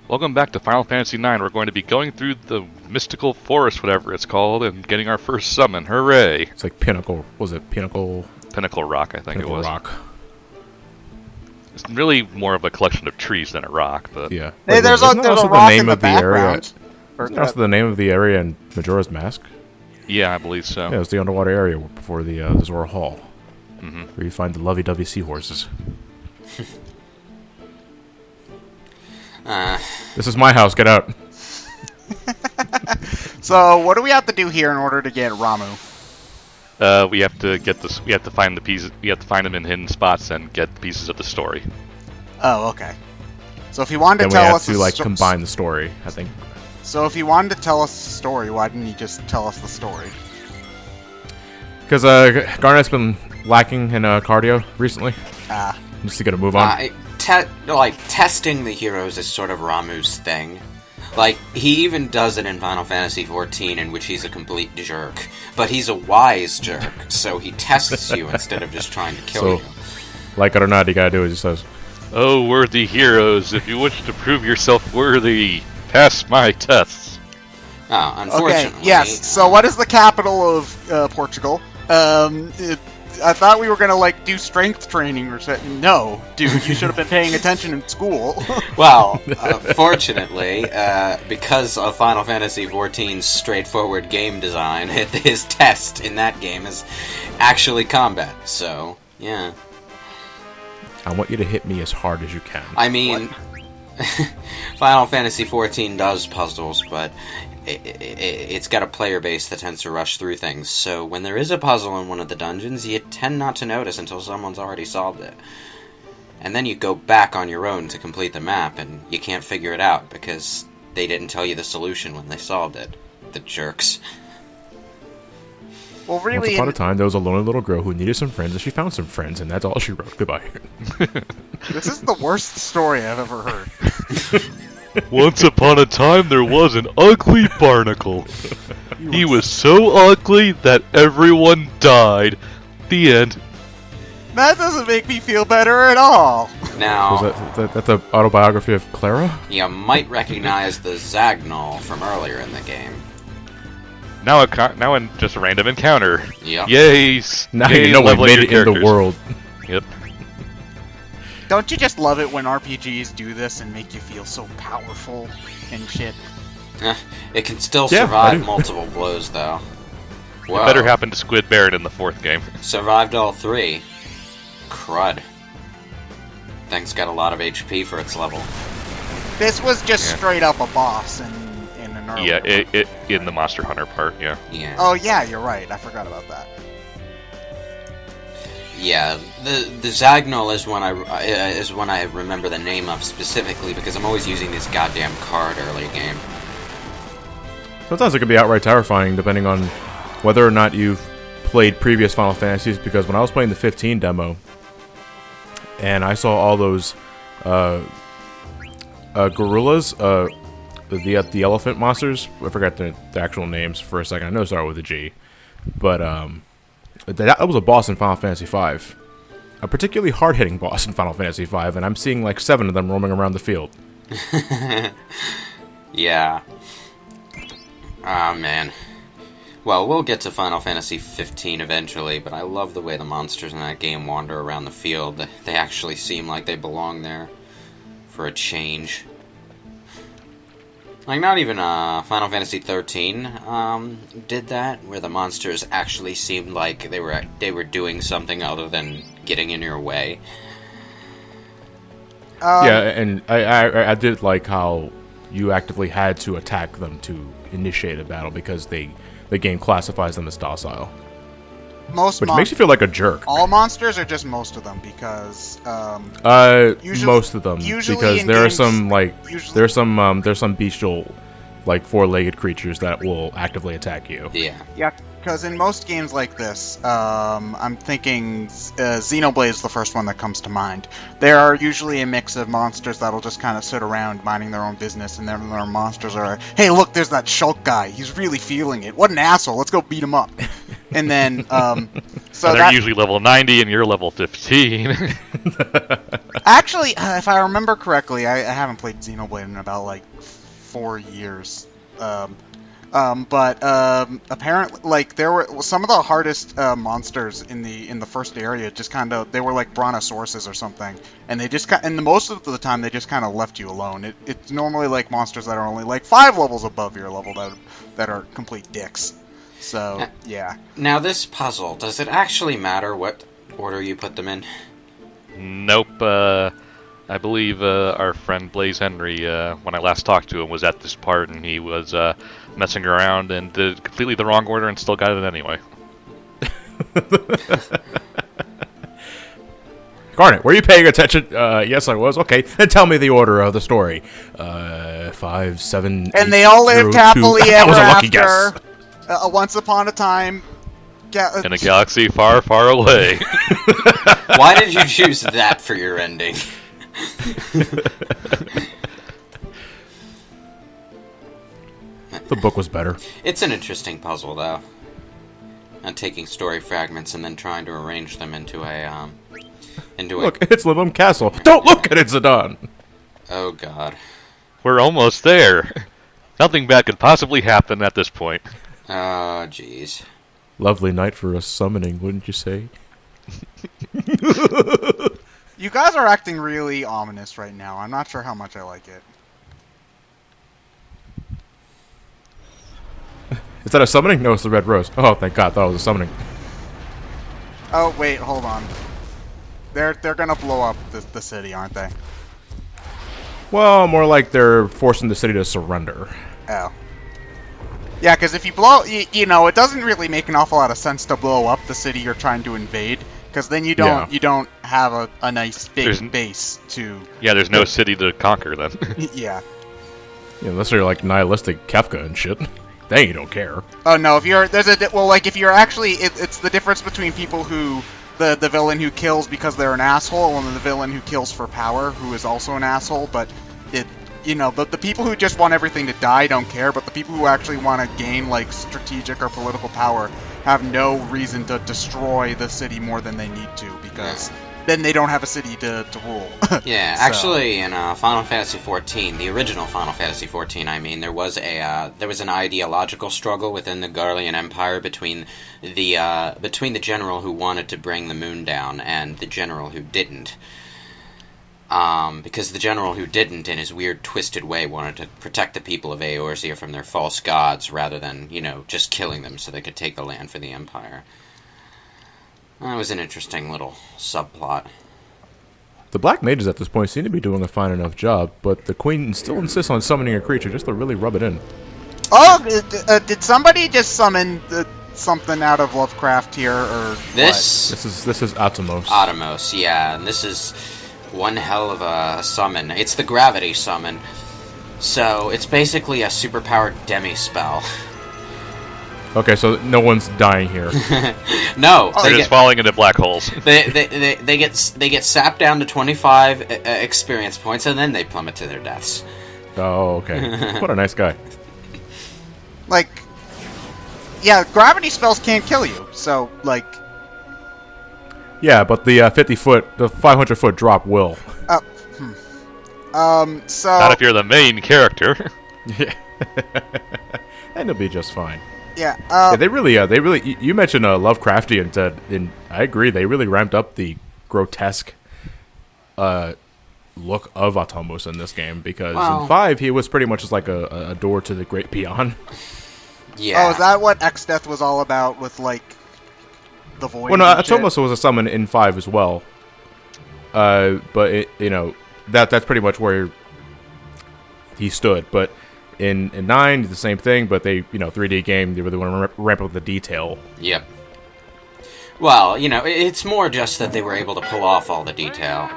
Welcome back to Final Fantasy IX. We're going to be going through the mystical forest, whatever it's called, and getting our first summon. Hooray! It's like Pinnacle. Was it Pinnacle? Pinnacle Rock, I think Pinnacle it was. Rock. It's really more of a collection of trees than a rock, but... Yeah. Hey, there's a rock in the background. Isn't that also the name of the area in Majora's Mask? Yeah, I believe so. Yeah, it was the underwater area before the Zora Hall. Mm-hmm. Where you find the lovey-dovey seahorses. This is my house, get out. So, what do we have to do here in order to get Ramu? We have to get this. We have to find the pieces. We have to find them in hidden spots and get the pieces of the story. Oh, okay. So if he wanted to Then we tell have us to, like, combine the story, I think. So if he wanted to tell us the story, why didn't he just tell us the story? Because Garnet's been lacking in cardio recently. Just to get a move on. Testing the heroes is sort of Ramu's thing. Like, he even does it in Final Fantasy XIV, in which he's a complete jerk. But he's a wise jerk, so he tests you instead of just trying to kill you. Like it or not, you gotta do as he says. Oh, worthy heroes, if you wish to prove yourself worthy, pass my tests. Oh, unfortunately... Okay, yes, so what is the capital of Portugal? I thought we were gonna, like, do strength training or something. No, dude, you should have been paying attention in school. Well, fortunately, because of Final Fantasy XIV's straightforward game design, his test in that game is actually combat, so, yeah. I want you to hit me as hard as you can. I mean, Final Fantasy XIV does puzzles, but it's got a player base that tends to rush through things, so when there is a puzzle in one of the dungeons, you tend not to notice until someone's already solved it. And then you go back on your own to complete the map, and you can't figure it out, because they didn't tell you the solution when they solved it. The jerks. Well, really... Once upon a time, there was a lonely little girl who needed some friends, and she found some friends, and that's all she wrote. Goodbye. This is the worst story I've ever heard. Once upon a time, there was an ugly barnacle. He was so ugly that everyone died. The end. That doesn't make me feel better at all. Now... Was that the autobiography of Clara? You might recognize the Zagnol from earlier in the game. Now just a random encounter. Yep. Yay! Now yay, you know we leveling made your it in the characters. world. Yep. Don't you just love it when RPGs do this and make you feel so powerful and shit? It can still Yeah, I survive do. multiple blows, though. Whoa. It better happen to Squid Baron in the 4th game. Survived all 3. Crud. Thing's got a lot of HP for its level. This was just straight up a boss in an earlier Yeah, one. it in the Monster Hunter part, yeah. Yeah. Oh yeah, you're right. I forgot about that. Yeah, the Zagnol is one I remember the name of specifically because I'm always using this goddamn card early game. Sometimes it can be outright terrifying, depending on whether or not you've played previous Final Fantasies, because when I was playing the 15 demo, and I saw all those gorillas, the elephant monsters, I forgot the actual names for a second, I know it started with a G, but that was a boss in Final Fantasy V. A particularly hard-hitting boss in Final Fantasy V, and I'm seeing like 7 of them roaming around the field. Yeah. Ah, man. Well, we'll get to Final Fantasy 15 eventually, but I love the way the monsters in that game wander around the field. They actually seem like they belong there for a change. Like, not even Final Fantasy 13 did that, where the monsters actually seemed like they were doing something other than getting in your way. Yeah, and I did like how you actively had to attack them to initiate a battle, because the game classifies them as docile. Which makes you feel like a jerk. All monsters, or just most of them? Because most of them, because there are some there's some bestial, like 4-legged creatures that will actively attack you. Yeah. Yeah, because in most games like this, I'm thinking Xenoblade's the first one that comes to mind. There are usually a mix of monsters that'll just kind of sit around minding their own business, and then there are monsters that are, hey, look, there's that Shulk guy. He's really feeling it. What an asshole. Let's go beat him up. And then So and they're usually level 90 and you're level 15. actually, if I remember correctly, I haven't played Xenoblade in about like 4 years. But apparently, like there were some of the hardest monsters in the first area. Just kind of they were like brontosauruses or something, and they just and most of the time they just kind of left you alone. It's normally like monsters that are only like 5 levels above your level that are complete dicks. So yeah. Now this puzzle, does it actually matter what order you put them in? Nope. I believe our friend Blaze Henry, when I last talked to him, was at this part, and he was messing around and did completely the wrong order and still got it anyway. Garnet, were you paying attention? Yes, I was. Okay, then tell me the order of the story. 5, 7, And 8, they all lived 0, 2. happily That ever was a lucky after. guess. Once upon a time. In a galaxy far, far away. Why did you choose that for your ending? The book was better. It's an interesting puzzle, though. And taking story fragments and then trying to arrange them into a Look, it's Lindblum Castle. Don't look at it, Zidane! Oh, God. We're almost there. Nothing bad could possibly happen at this point. Oh, jeez. Lovely night for a summoning, wouldn't you say? You guys are acting really ominous right now. I'm not sure how much I like it. Is that a summoning? No, it's the red rose. Oh, thank God, I thought it was a summoning. Oh wait, hold on. They're gonna blow up the city, aren't they? Well, more like they're forcing the city to surrender. Oh. Yeah, because if you blow, you know, it doesn't really make an awful lot of sense to blow up the city you're trying to invade, because then you don't have a nice big base to. Yeah, there's no city to conquer then. Yeah. Yeah, unless you're like nihilistic Kefka and shit. Then you don't care. Oh no, if you're if you're actually it's the difference between people who the villain who kills because they're an asshole and the villain who kills for power who is also an asshole, but the people who just want everything to die don't care, but the people who actually want to gain like strategic or political power have no reason to destroy the city more than they need to, because then they don't have a city to rule. Yeah, So. actually, in Final Fantasy XIV, the original Final Fantasy XIV, I mean, there was an ideological struggle within the Garlean Empire between the general who wanted to bring the moon down and the general who didn't. Because the general who didn't, in his weird, twisted way, wanted to protect the people of Eorzea from their false gods, rather than, just killing them so they could take the land for the Empire. That was an interesting little subplot. The Black Mages at this point seem to be doing a fine enough job, but the Queen still insists on summoning a creature just to really rub it in. Oh, did somebody just summon something out of Lovecraft here, or This is Atomos. Atomos, yeah, and this is one hell of a summon. It's the gravity summon. So, it's basically a superpowered demi-spell. Okay, so no one's dying here. No, They're just falling into black holes. they get sapped down to 25 experience points, and then they plummet to their deaths. Oh, okay. What a nice guy. Like, yeah, gravity spells can't kill you, so like. Yeah, but the 500-foot drop will. So. Not if you're the main character. Yeah. And it'll be just fine. Yeah. Yeah, they really. You mentioned Lovecraftian, and I agree. They really ramped up the grotesque look of Atomos in this game, because in 5 he was pretty much just like a door to the great beyond. Yeah. Oh, is that what X-Death was all about with like the void? Well, no, Atomos was a summon in 5 as well. But that's pretty much where he stood. But in 9, the same thing. But they 3D game, they really want to ramp up the detail. Yep. Well, it's more just that they were able to pull off all the detail.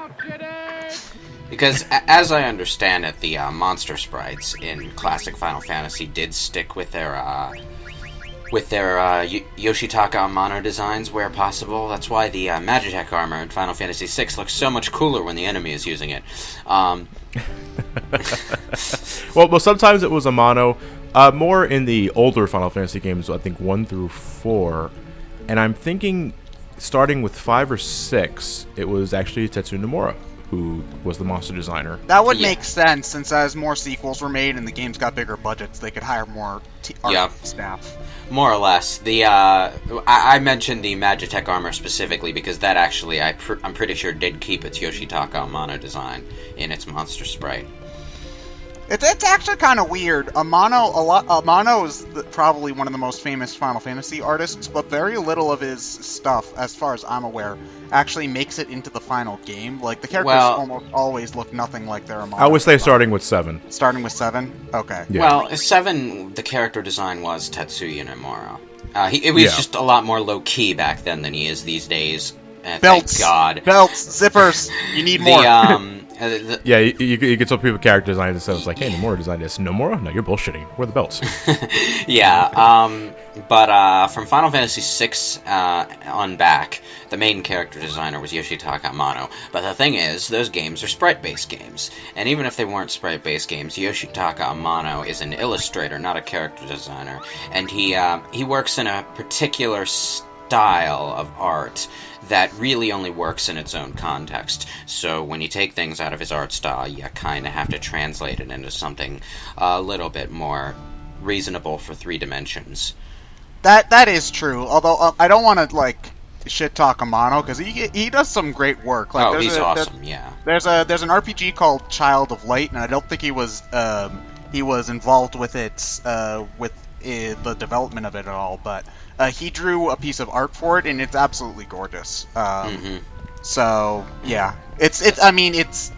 Because, as I understand it, the monster sprites in classic Final Fantasy did stick with their Yoshitaka Amano designs where possible. That's why the Magitech armor in Final Fantasy VI looks so much cooler when the enemy is using it. Well, sometimes it was Amano. More in the older Final Fantasy games, I think 1 through 4. And I'm thinking starting with 5 or 6, it was actually Tetsuya Nomura who was the monster designer. That would make sense, since as more sequels were made and the games got bigger budgets, they could hire more art staff. More or less. The I mentioned the Magitech armor specifically because that actually, I'm pretty sure, did keep its Yoshitaka Amano design in its monster sprite. It's actually kind of weird. Amano is probably one of the most famous Final Fantasy artists, but very little of his stuff, as far as I'm aware, actually makes it into the final game. Like, the characters almost always look nothing like their Amano. I would say starting with 7. Starting with 7? Okay. Yeah. Well, 7, the character design was Tetsuya Nomura. It was just a lot more low-key back then than he is these days. Belts! Thank God. Belts! Zippers! You need more! Yeah, you get some people character design instead. It's like, hey, Nomura designed this. Nomura? No, you're bullshitting. Where are the belts? But from Final Fantasy VI on back, the main character designer was Yoshitaka Amano. But the thing is, those games are sprite-based games. And even if they weren't sprite-based games, Yoshitaka Amano is an illustrator, not a character designer. And he works in a particular style of art that really only works in its own context. So when you take things out of his art style, you kind of have to translate it into something a little bit more reasonable for 3 dimensions. That is true. Although I don't want to like shit talk Amano because he does some great work. Like, he's awesome. Yeah. There's an RPG called Child of Light, and I don't think he was involved with the development of it at all, but he drew a piece of art for it, and it's absolutely gorgeous. So yeah, it's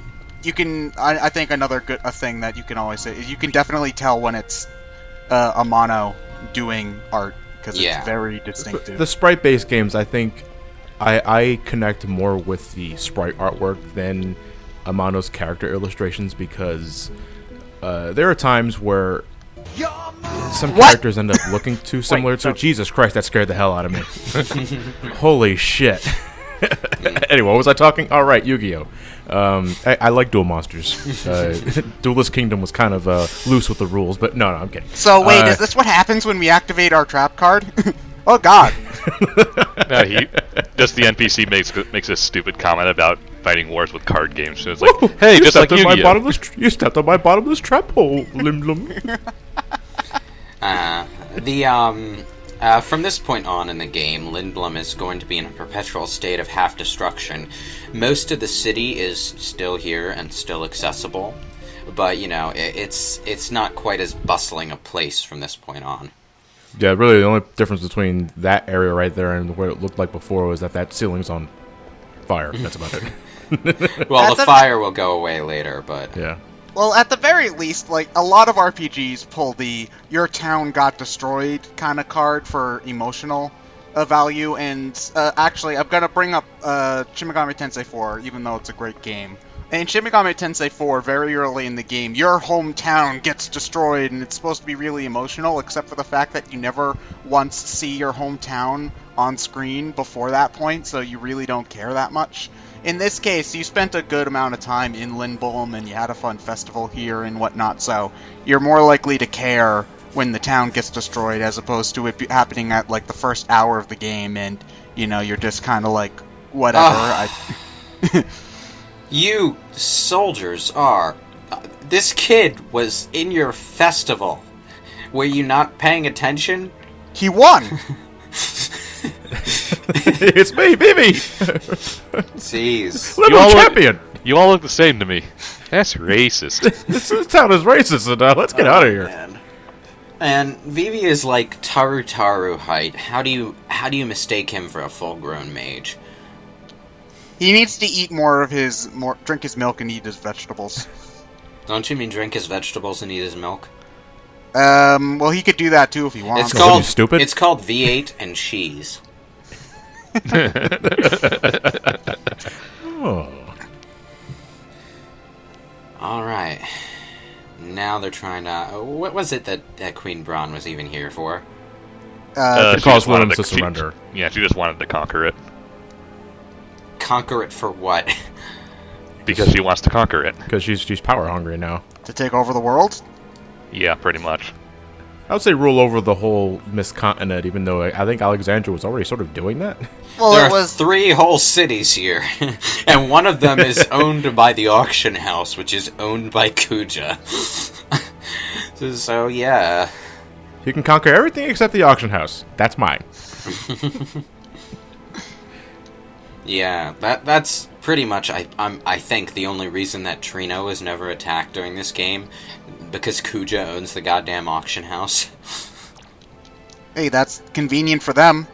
you can. I think another thing that you can always say is you can definitely tell when it's Amano doing art because it's very distinctive. The sprite-based games, I think, I connect more with the sprite artwork than Amano's character illustrations because there are times where some characters end up looking too similar to... Jesus Christ, that scared the hell out of me. Holy shit. Anyway, what was I talking? All right, Yu-Gi-Oh! I like Duel Monsters. Duelist Kingdom was kind of loose with the rules, but no, I'm kidding. So wait, is this what happens when we activate our trap card? Oh god. No, just the NPC makes a stupid comment about fighting wars with card games. So it's like, hey, just like Yu-Gi-Oh! You stepped on my bottomless trap hole, Lindblum. From this point on in the game, Lindblum is going to be in a perpetual state of half-destruction. Most of the city is still here and still accessible, but, it's not quite as bustling a place from this point on. Yeah, really, the only difference between that area right there and what it looked like before was that ceiling's on fire. That's about it. Well, the fire will go away later, but... Yeah. Well, at the very least, like, a lot of RPGs pull the your town got destroyed kind of card for emotional value, and actually, I'm gonna bring up Shin Megami Tensei 4, even though it's a great game. In Shin Megami Tensei 4, very early in the game, your hometown gets destroyed, and it's supposed to be really emotional, except for the fact that you never once see your hometown on screen before that point, so you really don't care that much. In this case, you spent a good amount of time in Lindblum, and you had a fun festival here and whatnot, so you're more likely to care when the town gets destroyed as opposed to it happening at, like, the first hour of the game, and, you're just kind of like, whatever. You soldiers are... this kid was in your festival. Were you not paying attention? He won! It's me, Vivi! Jeez. Little champion! You all look the same to me. That's racist. This town is racist, and let's get out of here. Man. And Vivi is like Taru height. How do you mistake him for a full-grown mage? He needs to eat drink his milk and eat his vegetables. Don't you mean drink his vegetables and eat his milk? Well, he could do that too if he wants. Stupid? It's called V8 and cheese. Oh. Alright. Now they're trying to... what was it that Queen Braun was even here for? To cause women to surrender. Yeah, she just wanted to conquer it. Conquer it for what? Because she wants to conquer it. Because she's power hungry now. To take over the world? Yeah, pretty much. I would say rule over the whole Miscontinent, even though I think Alexandria was already sort of doing that. Well, There it are was 3 whole cities here, and one of them is owned by the auction house, which is owned by Kuja. So yeah. You can conquer everything except the auction house. That's mine. Yeah, that's pretty much I think the only reason that Trino is never attacked during this game, because Kuja owns the goddamn auction house. hey, that's convenient for them.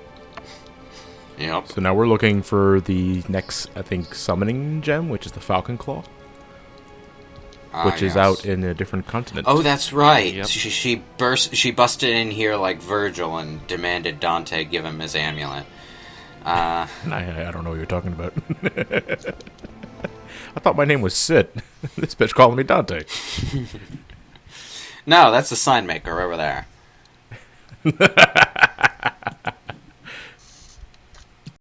Yep. So now we're looking for the next, I think, summoning gem, which is the Falcon Claw, which is yes. out in a different continent. Oh, that's right. Yep. She busted in here like Virgil and demanded Dante give him his amulet. I don't know what you're talking about. I thought my name was Sid. This bitch calling me Dante. No, that's the sign maker over there.